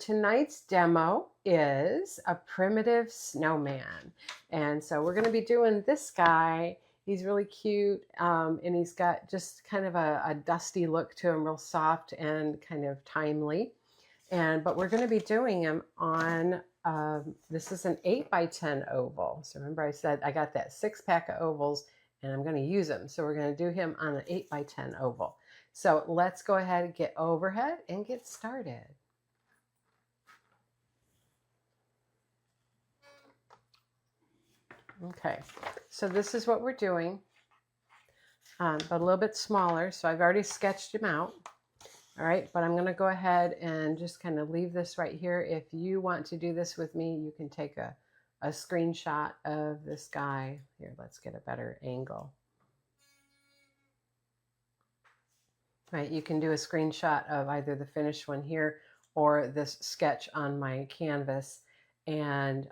tonight's demo is a primitive snowman. And so we're going to be doing this guy. He's really cute, and he's got just kind of a dusty look to him, real soft and kind of timely. But we're going to be doing him on, this is an 8x10 oval. So remember I said I got that 6-pack of ovals and I'm going to use them. So we're going to do him on an 8x10 oval. So let's go ahead and get overhead and get started. Okay, so this is what we're doing, but a little bit smaller. So I've already sketched him out. All right, but I'm going to go ahead and just kind of leave this right here. If you want to do this with me, you can take a screenshot of this guy. Here, let's get a better angle. All right, you can do a screenshot of either the finished one here or this sketch on my canvas, and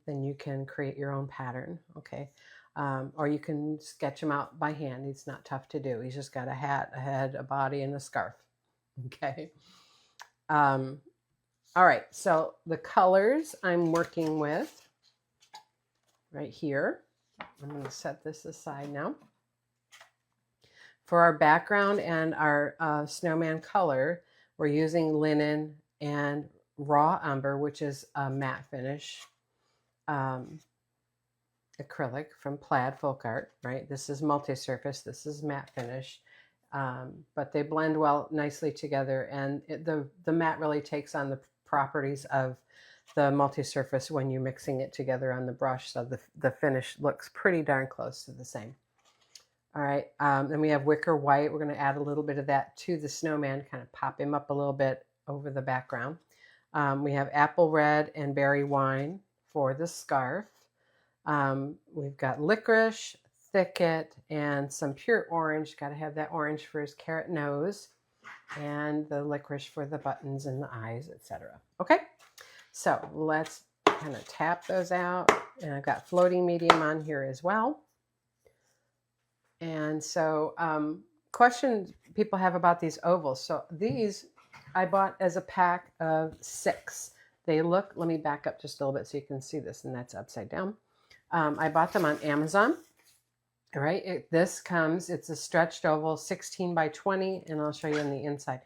then you can create your own pattern, okay? Or you can sketch him out by hand. It's not tough to do. He's just got a hat, a head, a body, and a scarf. Okay. All right. So the colors I'm working with right here. I'm going to set this aside now. For our background and our snowman color, we're using linen and raw umber, which is a matte finish acrylic from Plaid Folk Art, right? This is multi-surface. This is matte finish. But they blend well nicely together, and the matte really takes on the properties of the multi-surface when you're mixing it together on the brush, so the finish looks pretty darn close to the same. All right, then we have wicker white. We're going to add a little bit of that to the snowman, kind of pop him up a little bit over the background. We have apple red and berry wine for the scarf. We've got licorice, thicket, and some pure orange. Got to have that orange for his carrot nose, and the licorice for the buttons and the eyes, etc. Okay, so let's kind of tap those out. And I've got floating medium on here as well. And so questions people have about these ovals. So these I bought as a pack of 6. They look, let me back up just a little bit so you can see this, and that's upside down. I bought them on Amazon. All right, it's a stretched oval, 16x20, and I'll show you on the inside,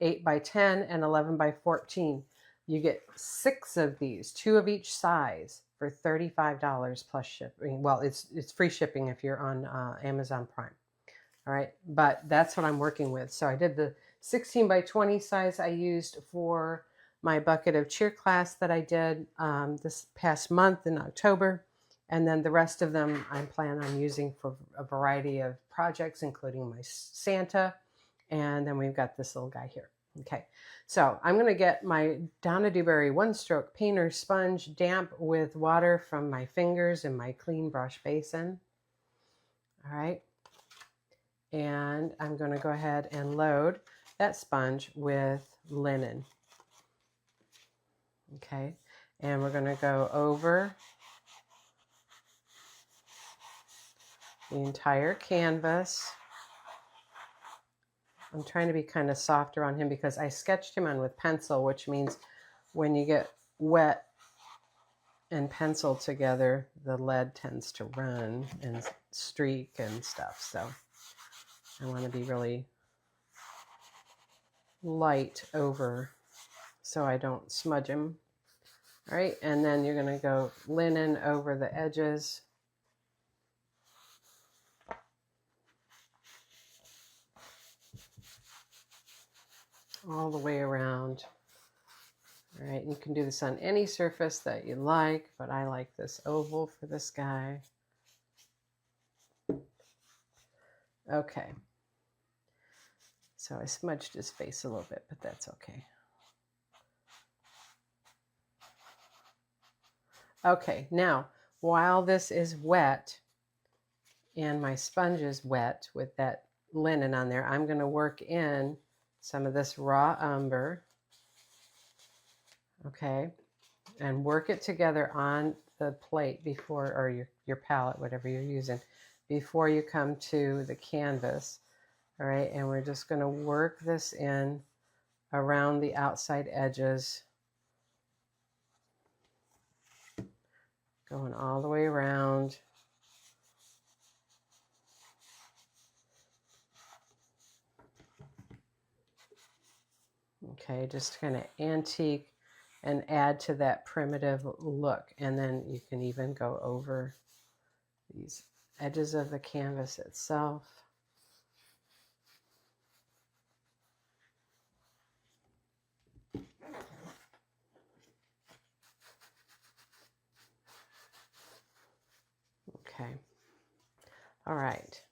8x10 and 11x14. You get 6 of these, 2 of each size, for $35 plus shipping. Well, it's free shipping if you're on Amazon Prime. All right, but that's what I'm working with. So I did the 16x20 size I used for my bucket of cheer class that I did this past month in October. And then the rest of them I plan on using for a variety of projects, including my Santa. And then we've got this little guy here. Okay, so I'm going to get my Donna Dewberry 1-stroke painter sponge damp with water from my fingers in my clean brush basin. All right, and I'm going to go ahead and load that sponge with linen. Okay, and we're going to go over the entire canvas. I'm trying to be kind of softer on him because I sketched him on with pencil, which means when you get wet and pencil together, the lead tends to run and streak and stuff. So I want to be really light over so I don't smudge him. All right, and then you're going to go linen over the edges. All the way around. All right, you can do this on any surface that you like, but I like this oval for this guy. Okay. So I smudged his face a little bit, but that's okay. Okay, now, while this is wet and my sponge is wet with that linen on there, I'm going to work in some of this raw umber, okay, and work it together on the plate before, or your palette, whatever you're using, before you come to the canvas. All right, and we're just going to work this in around the outside edges Going all the way around. Okay, just kind of antique and add to that primitive look. And then you can even go over these edges of the canvas itself. Okay. All right.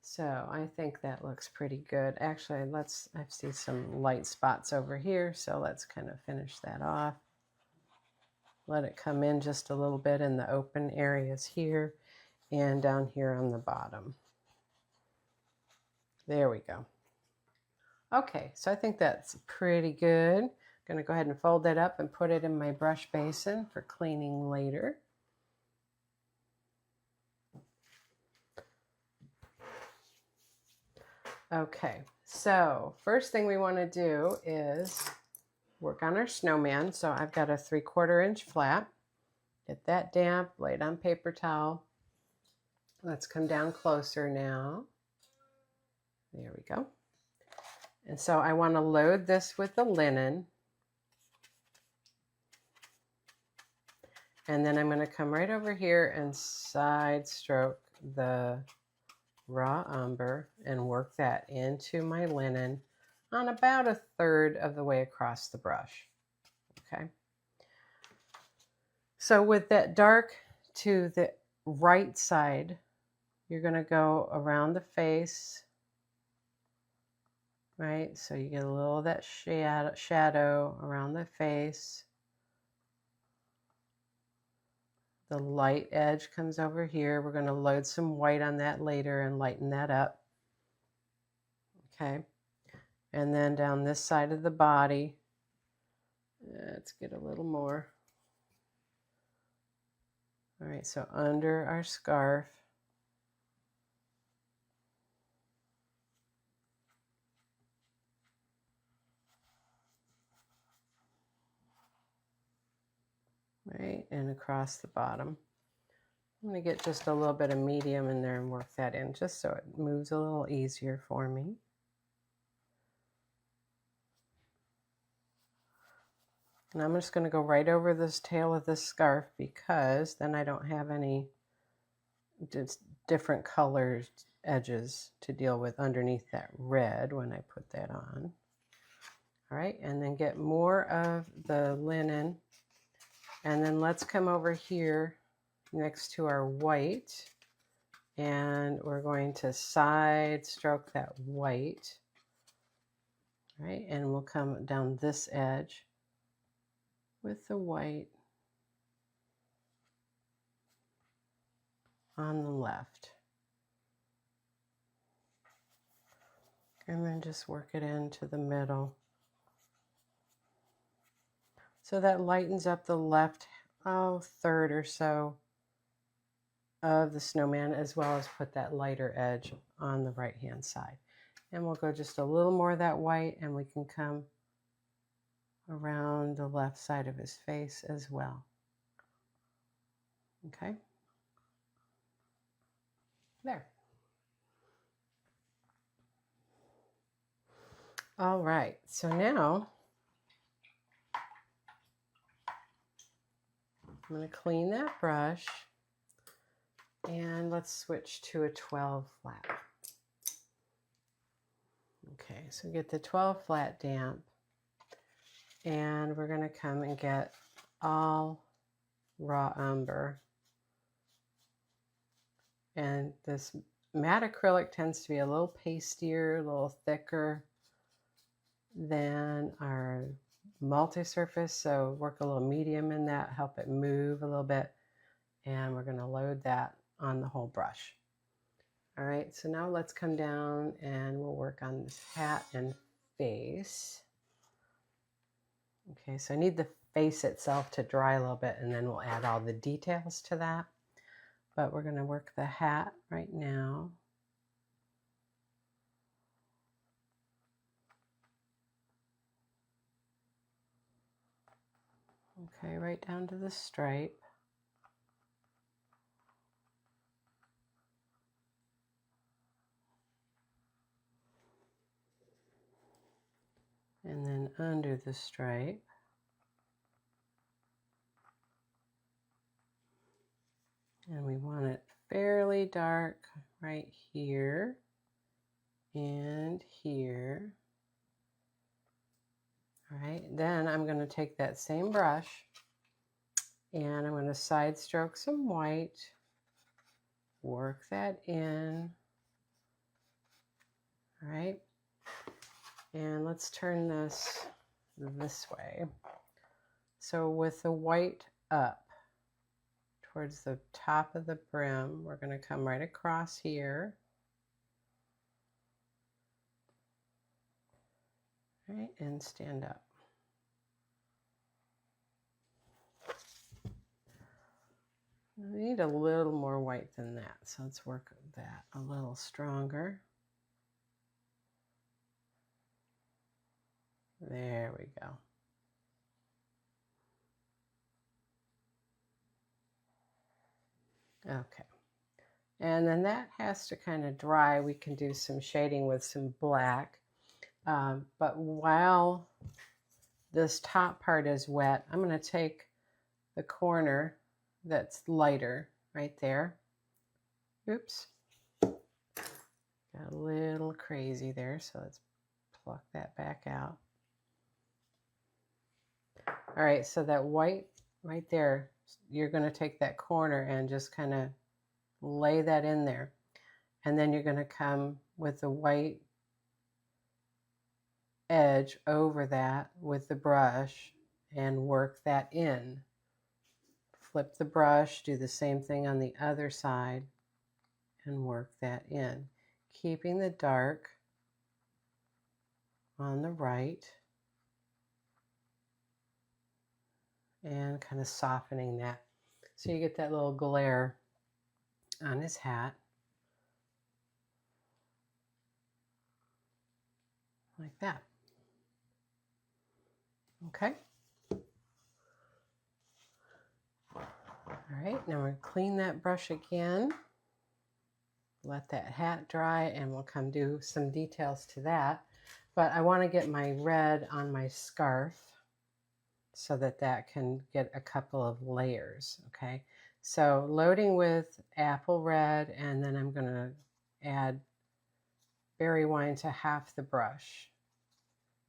So I think that looks pretty good. Actually, I see some light spots over here, so let's kind of finish that off. Let it come in just a little bit in the open areas here and down here on the bottom. There we go. Okay, so I think that's pretty good. I'm going to go ahead and fold that up and put it in my brush basin for cleaning later. Okay, so first thing we want to do is work on our snowman. So I've got a 3/4 inch flat. Get that damp, lay it on paper towel. Let's come down closer now. There we go. And so I want to load this with the linen. And then I'm going to come right over here and side stroke the raw umber and work that into my linen on about 1/3 of the way across the brush. Okay. So with that dark to the right side, you're going to go around the face, right? So you get a little of that shadow around the face. The light edge comes over here. We're going to load some white on that later and lighten that up. Okay. And then down this side of the body, let's get a little more. All right, so under our scarf. Right, and across the bottom. I'm going to get just a little bit of medium in there and work that in just so it moves a little easier for me. And I'm just going to go right over this tail of this scarf because then I don't have any just different colored edges to deal with underneath that red when I put that on. All right, and then get more of the linen. And then let's come over here next to our white, and we're going to side stroke that white, right? And we'll come down this edge with the white on the left. And then just work it into the middle. So that lightens up the left, 1/3 or so of the snowman, as well as put that lighter edge on the right hand side. And we'll go just a little more of that white, and we can come around the left side of his face as well. Okay. There. All right, so now I'm going to clean that brush, and let's switch to a 12 flat. Okay, so get the 12 flat damp, and we're going to come and get all raw umber. And this matte acrylic tends to be a little pastier, a little thicker than our multi-surface, so work a little medium in that, help it move a little bit, and we're going to load that on the whole brush. All right, so now let's come down and we'll work on this hat and face. Okay, so I need the face itself to dry a little bit, and then we'll add all the details to that. But we're going to work the hat right now. Okay, right down to the stripe. And then under the stripe. And we want it fairly dark right here and here. All right, then I'm going to take that same brush and I'm going to side stroke some white, work that in. All right, and let's turn this way. So with the white up towards the top of the brim, we're going to come right across here. All right, and stand up. We need a little more white than that, so let's work that a little stronger. There we go. Okay. And then that has to kind of dry. We can do some shading with some black. But while this top part is wet, I'm going to take the corner that's lighter right there. Oops. Got a little crazy there, so let's pluck that back out. All right, so that white right there, you're going to take that corner and just kind of lay that in there. And then you're going to come with the white edge over that with the brush and work that in. Flip the brush, do the same thing on the other side and work that in. Keeping the dark on the right and kind of softening that. So you get that little glare on his hat. Like that. Okay. All right, now we're going to clean that brush again. Let that hat dry and we'll come do some details to that. But I want to get my red on my scarf so that that can get a couple of layers, okay? So loading with apple red, and then I'm going to add berry wine to half the brush.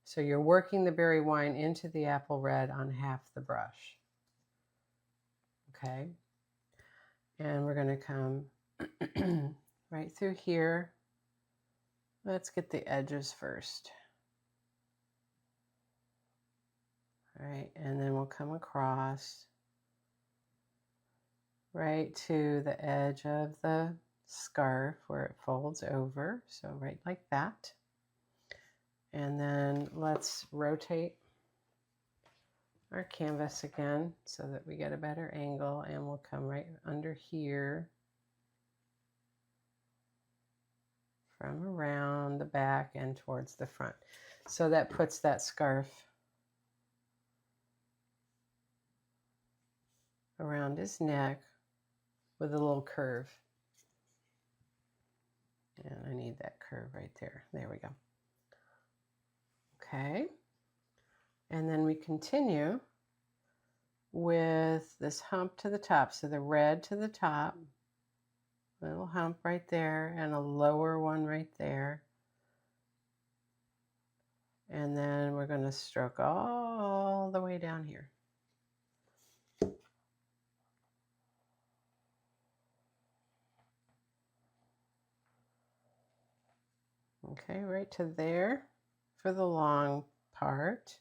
So you're working the berry wine into the apple red on half the brush. Okay, and we're going to come right through here. Let's get the edges first. All right, and then we'll come across right to the edge of the scarf where it folds over. So right like that. And then let's rotate our canvas again so that we get a better angle, and we'll come right under here from around the back and towards the front. So that puts that scarf around his neck with a little curve. And I need that curve right there. There we go. Okay. And then we continue with this hump to the top. So the red to the top, little hump right there, and a lower one right there. And then we're going to stroke all the way down here. Okay, right to there for the long part.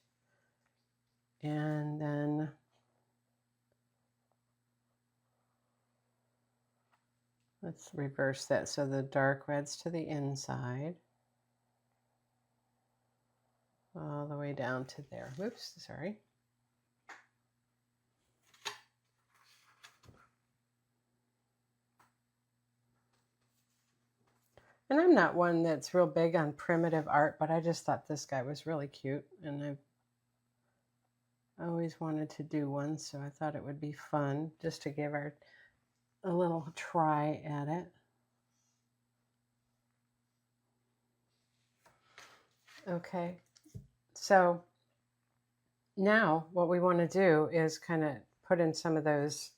And then let's reverse that. So the dark red's to the inside. All the way down to there. Whoops, sorry. And I'm not one that's real big on primitive art, but I just thought this guy was really cute, and I've always wanted to do one, so I thought it would be fun just to give a little try at it. Okay, So now what we want to do is kind of put in some of those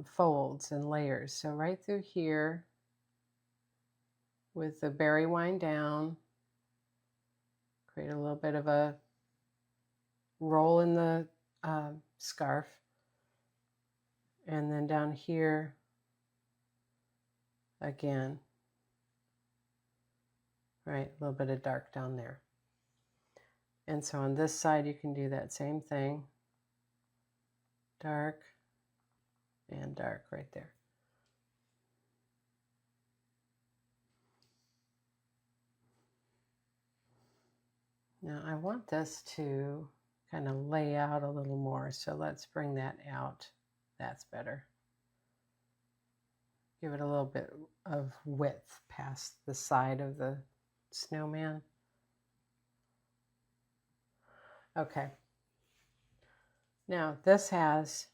folds and layers. So right through here with the berry wine down, create a little bit of a roll in the scarf. And then down here again, right, a little bit of dark down there. And so on this side, you can do that same thing. Dark and dark right there. Now I want this to kind of lay out a little more, so let's bring that out. That's better. Give it a little bit of width past the side of the snowman. Okay. Now this has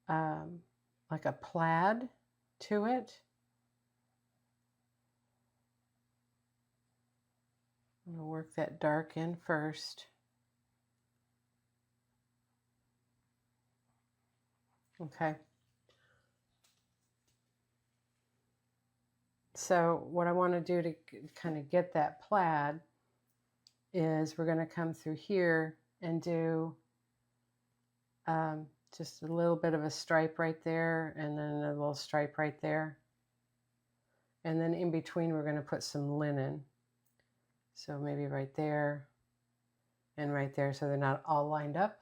like a plaid to it. I'm going to work that dark in first. Okay. So what I want to do to kind of get that plaid is we're going to come through here and do just a little bit of a stripe right there, and then a little stripe right there. And then in between we're going to put some linen. So maybe right there and right there, so they're not all lined up.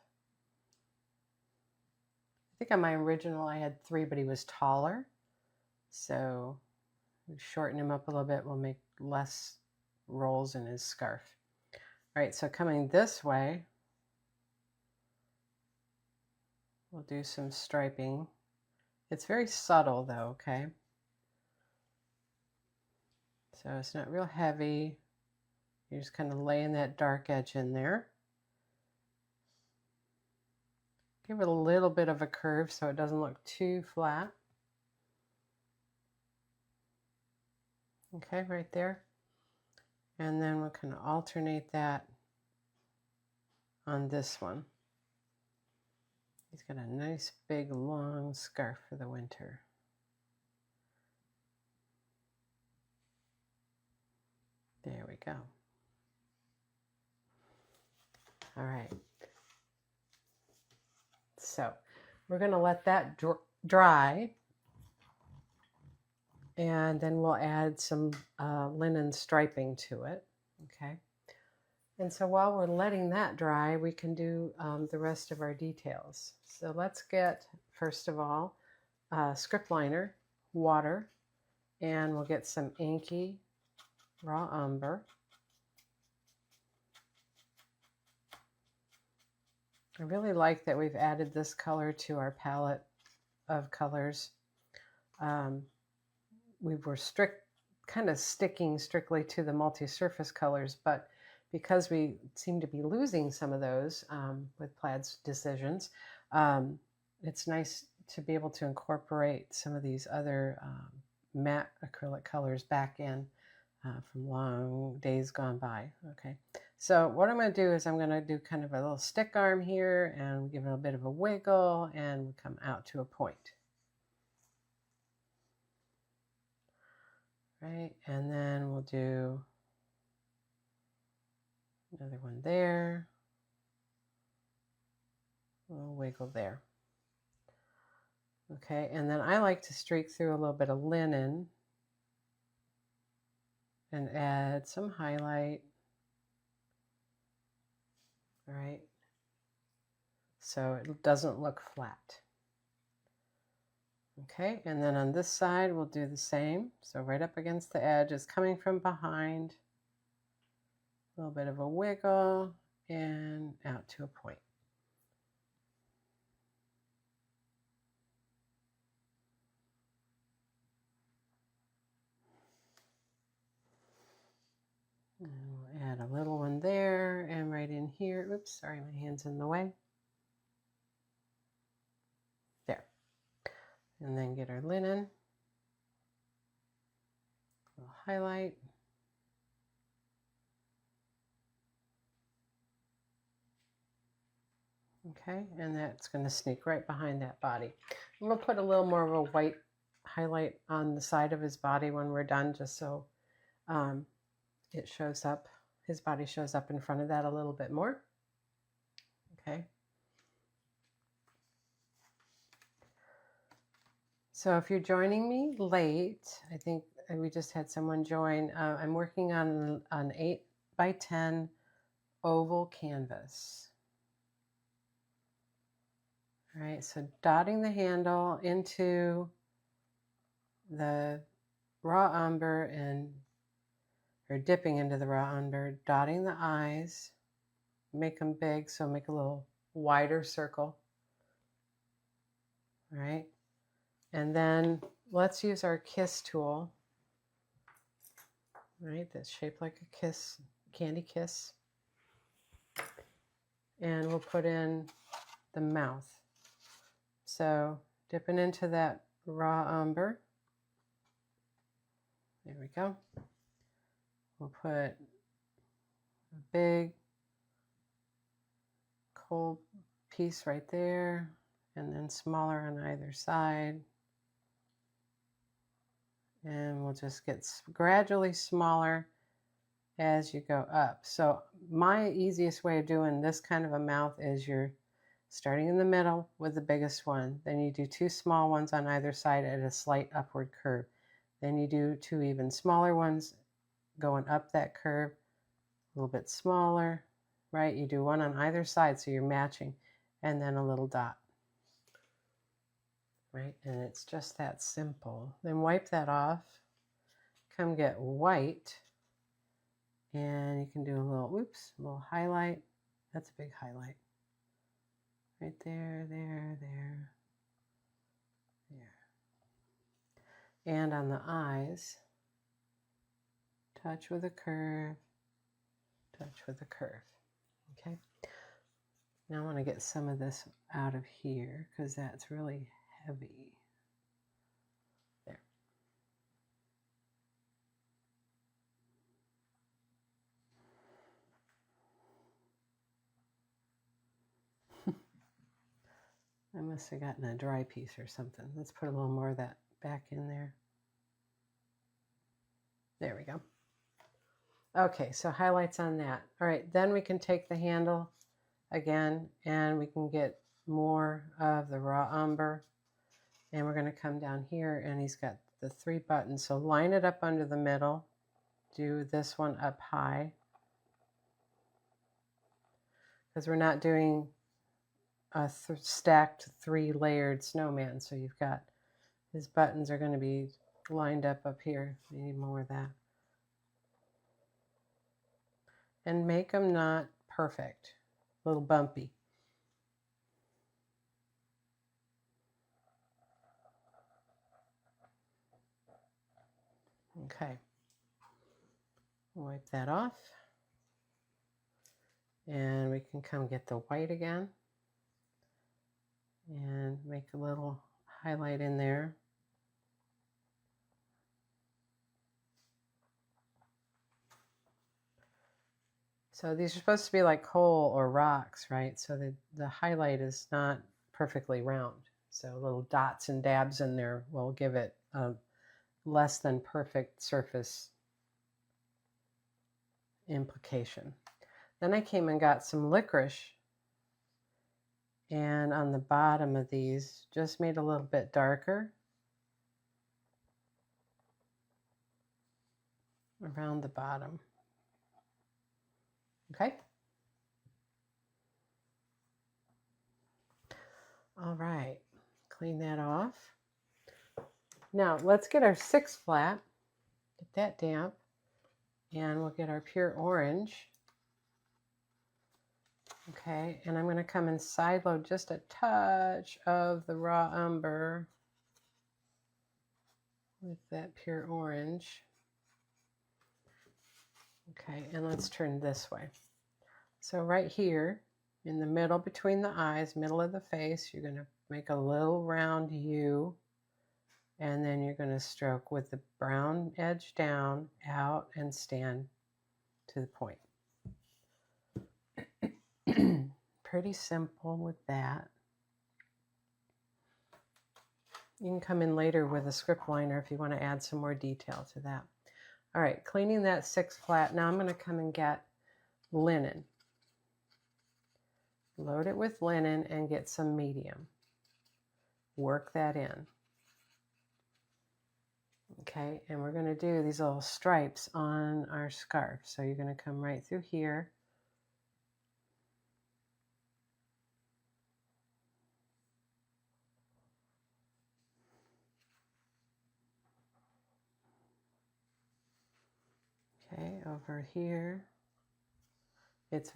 I think on my original I had 3, but he was taller. So we shorten him up a little bit. We'll make less rolls in his scarf. All right, so coming this way, we'll do some striping. It's very subtle though, okay? So it's not real heavy. You're just kind of laying that dark edge in there. Give it a little bit of a curve so it doesn't look too flat. Okay, right there. And then we'll kind of alternate that on this one. He's got a nice big long scarf for the winter. There we go. All right. So we're going to let that dry, and then we'll add some linen striping to it. Okay. And so while we're letting that dry, we can do the rest of our details. So let's get, first of all, script liner, water, and we'll get some inky raw umber. I really like that we've added this color to our palette of colors. We were kind of sticking strictly to the multi-surface colors, but because we seem to be losing some of those with Plaid's decisions, it's nice to be able to incorporate some of these other matte acrylic colors back in from long days gone by. Okay, so what I'm going to do is I'm going to do kind of a little stick arm here and give it a bit of a wiggle and come out to a point. Right, and then we'll do another one there, a little wiggle there. Okay, and then I like to streak through a little bit of linen and add some highlight. All right, so it doesn't look flat. Okay, and then on this side we'll do the same. So right up against the edge is coming from behind, a little bit of a wiggle and out to a point. And we'll add a little one there and right in here. Oops, sorry, my hand's in the way. There. And then get our linen. A little highlight. Okay, and that's going to sneak right behind that body. And we'll put a little more of a white highlight on the side of his body when we're done, just so it shows up, his body shows up in front of that a little bit more. Okay. So if you're joining me late, I think we just had someone join. I'm working on an 8x10 oval canvas. All right, so dotting the handle into the raw umber or dipping into the raw umber, dotting the eyes, make them big, so make a little wider circle. All right, and then let's use our kiss tool. All right, that's shaped like a kiss, candy kiss. And we'll put in the mouth. So dipping into that raw umber. There we go. We'll put a big cold piece right there, and then smaller on either side. And we'll just get gradually smaller as you go up. So my easiest way of doing this kind of a mouth is you're starting in the middle with the biggest one. Then you do 2 small ones on either side at a slight upward curve. Then you do 2 even smaller ones going up that curve, a little bit smaller, right? You do 1 on either side so you're matching, and then a little dot, right? And it's just that simple. Then wipe that off, come get white, and you can do a little highlight. That's a big highlight. Right there, there, there, there. And on the eyes, touch with a curve, touch with a curve. Okay. Now I want to get some of this out of here because that's really heavy. There. I must have gotten a dry piece or something. Let's put a little more of that back in there. There we go. Okay, so highlights on that. All right, then we can take the handle again and we can get more of the raw umber. And we're going to come down here and he's got the 3 buttons. So line it up under the middle. Do this one up high. Because we're not doing a stacked 3 layered snowman. So you've got, his buttons are going to be lined up here. We need more of that. And make them not perfect, a little bumpy. Okay, wipe that off. And we can come get the white again and make a little highlight in there. So these are supposed to be like coal or rocks, right? So the highlight is not perfectly round. So little dots and dabs in there will give it a less than perfect surface implication. Then I came and got some licorice, and on the bottom of these just made a little bit darker around the bottom. Okay. All right, clean that off. Now let's get our 6 flat, get that damp, and we'll get our pure orange. Okay, and I'm going to come and side load just a touch of the raw umber with that pure orange. Okay, and let's turn this way. So right here in the middle between the eyes, middle of the face, you're going to make a little round U, and then you're going to stroke with the brown edge down, out, and stand to the point. pretty simple with that. You can come in later with a script liner if you want to add some more detail to that. All right, cleaning that 6 flat. Now I'm going to come and get linen. Load it with linen and get some medium. Work that in. Okay, and we're going to do these little stripes on our scarf. So you're going to come right through here. Okay, over here. It's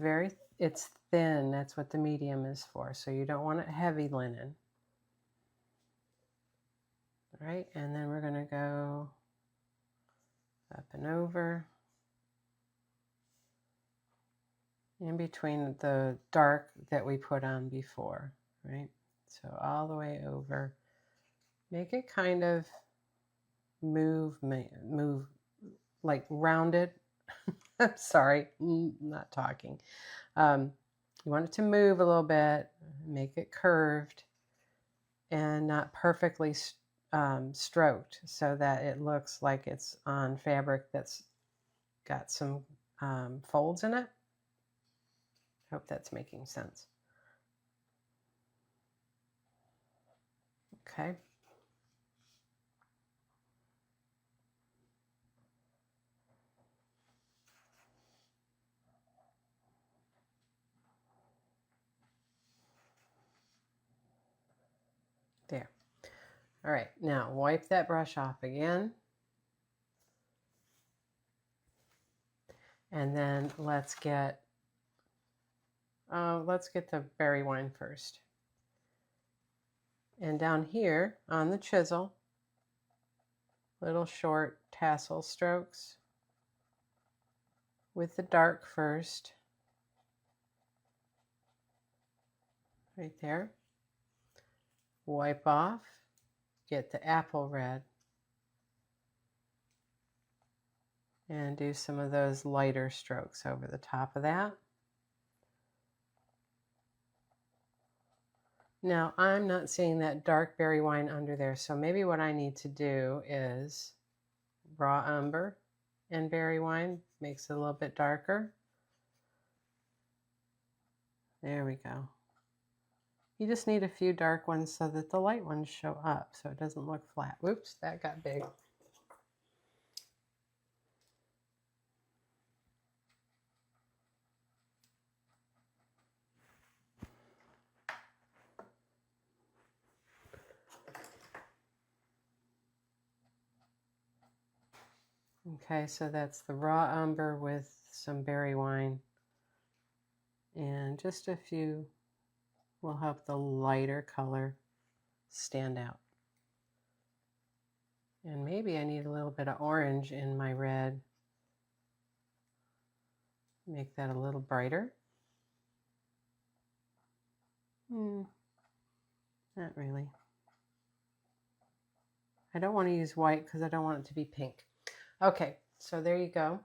thin. That's what the medium is for. So you don't want it heavy linen. All right, and then we're going to go up and over. In between the dark that we put on before, right? So all the way over. Make it kind of move like rounded. I'm sorry, not talking. You want it to move a little bit, make it curved and not perfectly stroked so that it looks like it's on fabric that's got some folds in it. Hope that's making sense. Okay. There. All right, now wipe that brush off again. And then let's get the berry wine first. And down here on the chisel, little short tassel strokes with the dark first. Right there. Wipe off, get the apple red, and do some of those lighter strokes over the top of that. Now, I'm not seeing that dark berry wine under there, so maybe what I need to do is raw umber and berry wine. Makes it a little bit darker. There we go. You just need a few dark ones so that the light ones show up, so it doesn't look flat. Whoops, that got big. Okay, so that's the raw umber with some berry wine. And just a few will help the lighter color stand out. And maybe I need a little bit of orange in my red. Make that a little brighter. Not really. I don't want to use white because I don't want it to be pink. Okay, so there you go.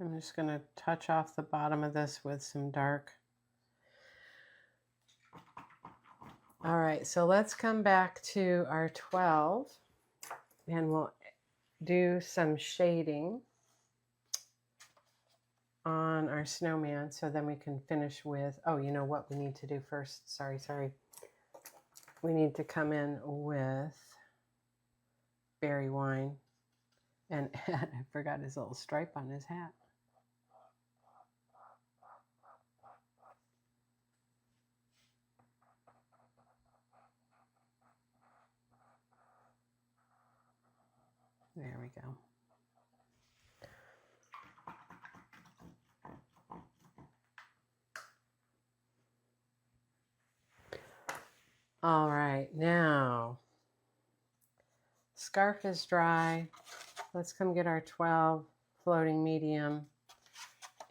I'm just going to touch off the bottom of this with some dark. All right, so let's come back to our 12 and we'll do some shading on our snowman so then we can finish with, oh, you know what we need to do first? Sorry. We need to come in with berry wine and I forgot his little stripe on his hat. There we go. All right, now scarf is dry. Let's come get our 12 floating medium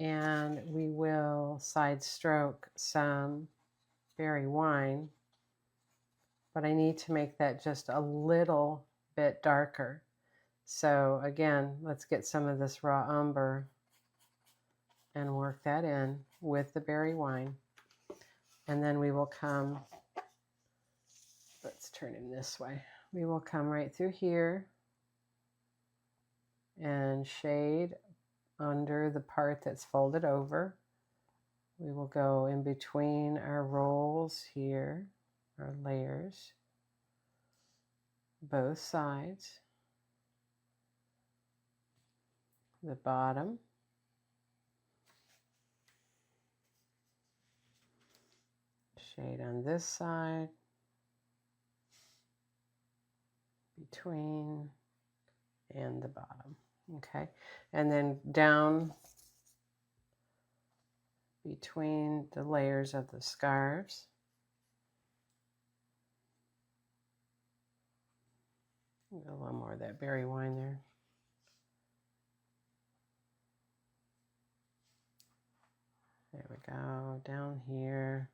and we will side stroke some berry wine, but I need to make that just a little bit darker. So again, let's get some of this raw umber and work that in with the berry wine. And then we will come, let's turn him this way. We will come right through here and shade under the part that's folded over. We will go in between our rolls here, our layers, both sides, the bottom, shade on this side, between, and the bottom. Okay, and then down between the layers of the scarves. A little more of that berry wine there. There we go, down here.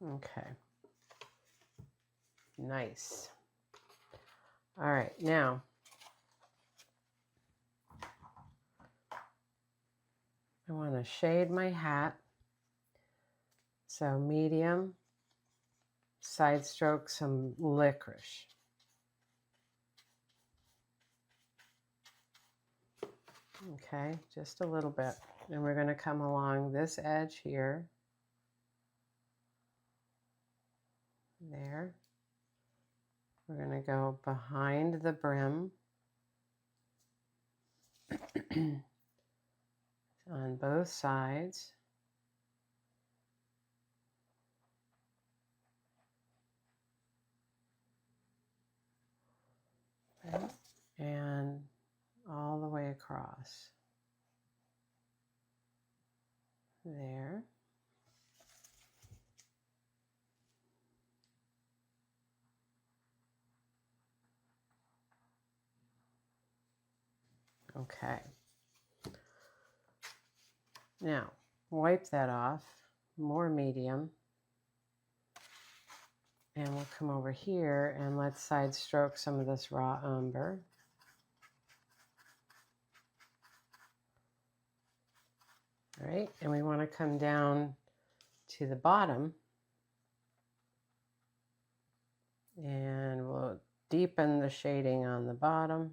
Okay. Nice. All right, now I want to shade my hat. So medium, side stroke some licorice. Okay, just a little bit. And we're going to come along this edge here. There. We're going to go behind the brim on both sides. Okay. And all the way across. There. Okay. Now, wipe that off, more medium. And we'll come over here and let's side stroke some of this raw umber. All right, and we want to come down to the bottom and we'll deepen the shading on the bottom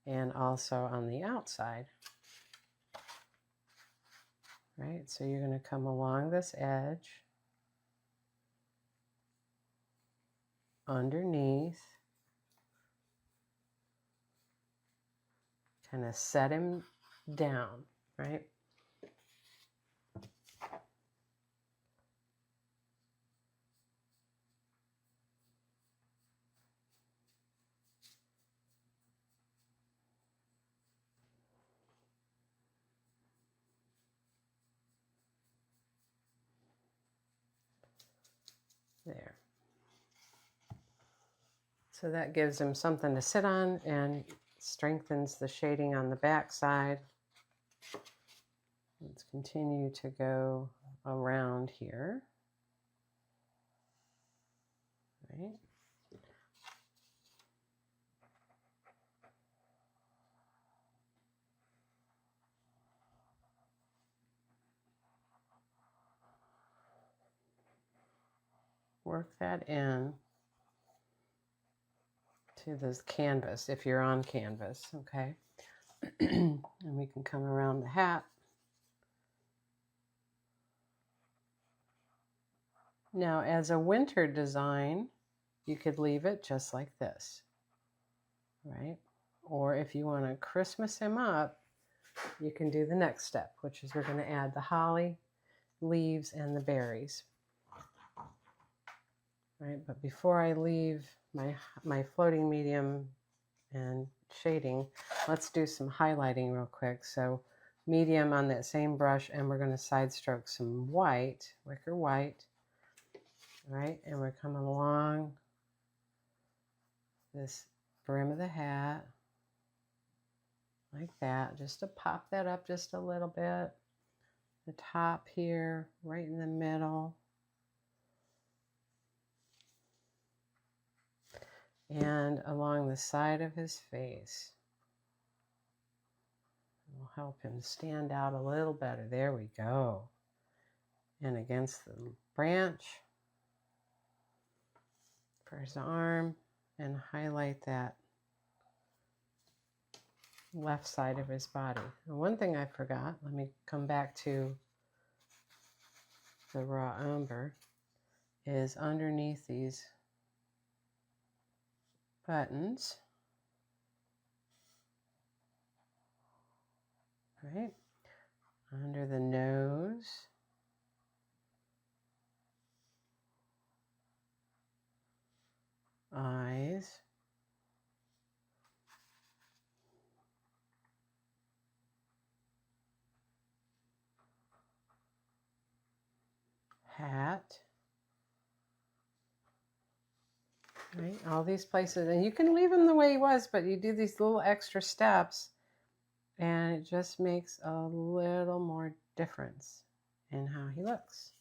and also on the outside. Right, so you're going to come along this edge, underneath, kind of set him down, right? There. So that gives him something to sit on and strengthens the shading on the back side. Let's continue to go around here. Right. Work that in to this canvas if you're on canvas, okay? And we can come around the hat. Now, as a winter design, you could leave it just like this, right? Or if you want to Christmas him up, you can do the next step, which is we're going to add the holly, leaves, and the berries. Right, but before I leave my floating medium and shading, let's do some highlighting real quick. So medium on that same brush, and we're going to side stroke some white, wicker white. Right, and we're coming along this brim of the hat like that, just to pop that up just a little bit. The top here, right in the middle. and along the side of his face. Will help him stand out a little better. There we go. And against the branch for his arm, and highlight that left side of his body. And one thing I forgot, let me come back to the raw umber, is underneath these buttons, right, under the nose, eyes, hat, right, all these places. And you can leave him the way he was, but you do these little extra steps and it just makes a little more difference in how he looks.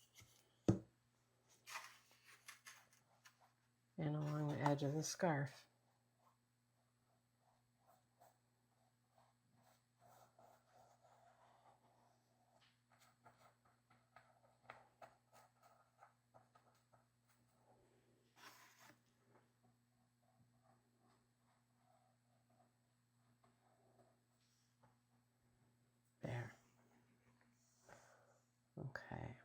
And along the edge of the scarf. There. Okay.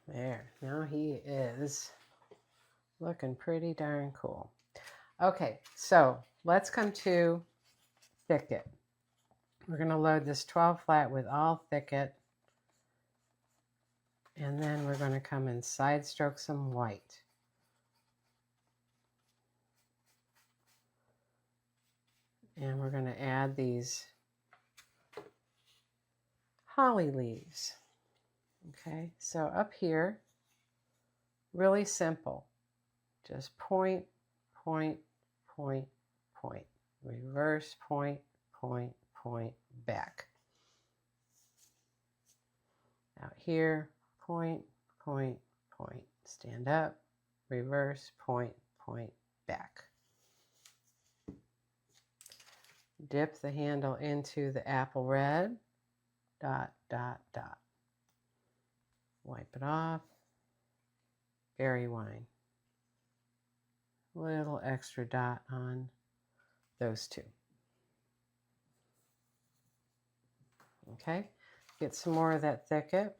There. Now he is looking pretty darn cool. Okay, so let's come to thicket. We're going to load this 12 flat with all thicket. And then we're going to come and side stroke some white. And we're going to add these holly leaves. Okay, so up here, really simple. Just point, point, point, point. Reverse, point, point, point, back. Out here, point, point, point. Stand up, reverse, point, point, back. Dip the handle into the apple red, dot, dot, dot. Wipe it off. Berry wine. Little extra dot on those two. Okay, get some more of that thicket.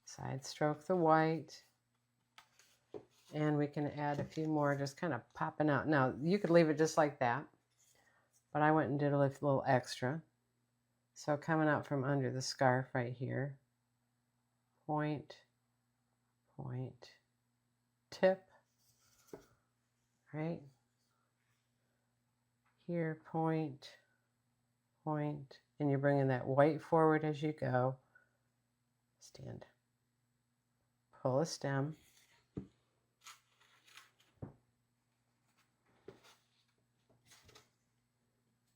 Side stroke the white. And we can add a few more just kind of popping out. Now, you could leave it just like that, but I went and did a little extra. So coming out from under the scarf right here, point, point, tip, right? Here, point, point, and you're bringing that white forward as you go. Stand. Pull a stem.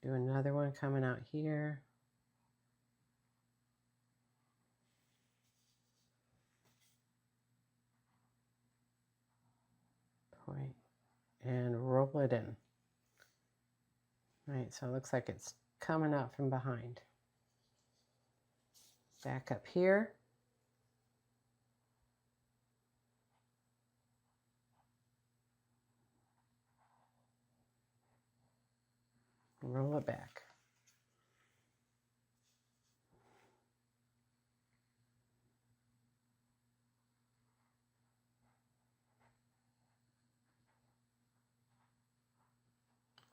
Do another one coming out here. Point and roll it in. Right, so it looks like it's coming out from behind. Back up here. Roll it back.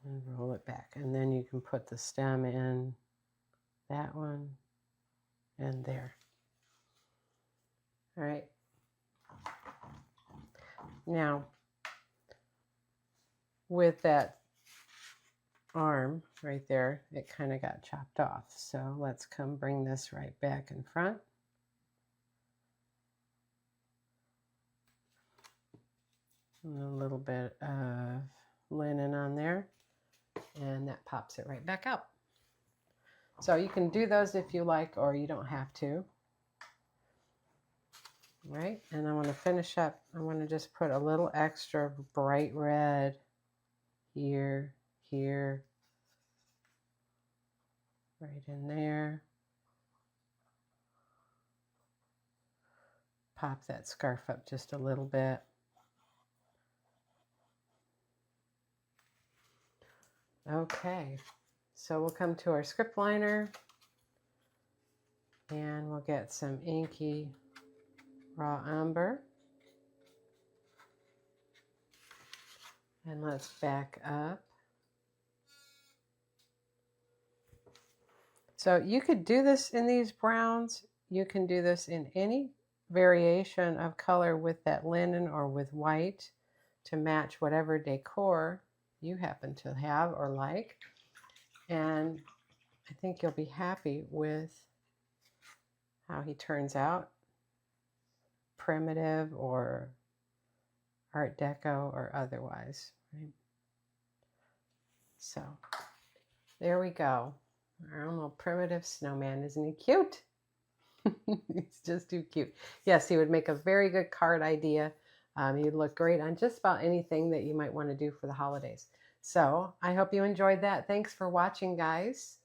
And roll it back. And then you can put the stem in that one and there. All right. Now, with that arm right there, it kind of got chopped off. So let's come bring this right back in front. And a little bit of linen on there, and that pops it right back up. So you can do those if you like, or you don't have to. Right, and I want to finish up. I want to just put a little extra bright red here, here, right in there. Pop that scarf up just a little bit. Okay, so we'll come to our script liner, and we'll get some inky raw umber. And let's back up. So you could do this in these browns. You can do this in any variation of color with that linen or with white to match whatever decor you happen to have or like. And I think you'll be happy with how he turns out. Primitive or Art Deco or otherwise. Right? So there we go. Our own little primitive snowman. Isn't he cute? He's just too cute. Yes, he would make a very good card idea. He'd look great on just about anything that you might want to do for the holidays. So I hope you enjoyed that. Thanks for watching, guys.